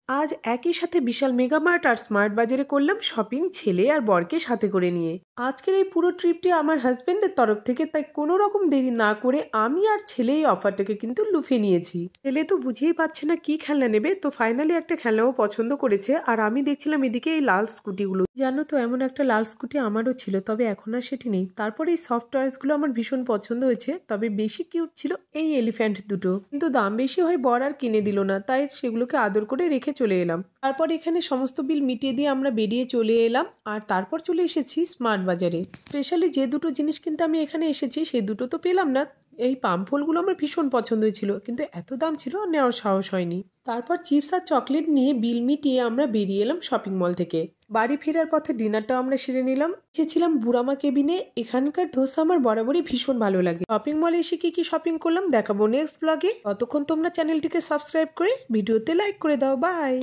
আজ একই সাথে বিশাল মেগামার্ট আর স্মার্ট বাজারে করলাম শপিং ছেলে আর বরকে সাথে করে নিয়ে। আজকের এই পুরো ট্রিপটি আমার হাজবেন্ডের তরফ থেকে, তাই কোনো রকম দেরি না করে আমি আর ছেলে এই অফারটাকে কিন্তু লুফে নিয়েছি। ছেলে তো বুঝেই পাচ্ছে না কি খেলনা নেবে, তো ফাইনালি একটা খেলনাও পছন্দ করেছে। আর আমি দেখছিলাম এদিকে এই লাল স্কুটিগুলো, জানো তো এমন একটা লাল স্কুটি আমারও ছিল, তবে এখন আর সেটি নেই। তারপর এই সফট টয়েসগুলো আমার ভীষণ পছন্দ হয়েছে, তবে বেশি কিউট ছিল এই এলিফ্যান্ট দুটো, কিন্তু দাম বেশি হয় বর আর কিনে দিল না, তাই সেগুলোকে আদর করে রেখে চলে এলাম। তারপর এখানে সমস্ত বিল মিটিয়ে দিয়ে আমরা বেরিয়ে চলে এলাম, আর তারপর চলে এসেছি স্মার্ট বাজারে। স্পেশালি যে দুটো জিনিস কিনতে আমি এখানে এসেছি সেই দুটো তো পেলাম না। এই পাম ফুলগুলো আমার ভীষণ পছন্দ হয়েছিল, কিন্তু এত দাম ছিল নেওয়ার সাহস হয়নি। তারপর চিপস আর চকলেট নিয়ে বিল মিটিয়ে আমরা বেরিয়ে এলাম শপিং মল থেকে। বাড়ি ফেরার পথে ডিনারটাও আমরা সেরে নিলাম। এসেছিলাম বুড়ামা কেবিনে। এখানকার ধোসা আমার বরাবরই ভীষণ ভালো লাগে। শপিং মলে এসে কি কি শপিং করলাম দেখাবো নেক্সট ব্লগে। ততক্ষণ তোমরা চ্যানেলটিকে সাবস্ক্রাইব করে ভিডিওতে লাইক করে দাও। বাই।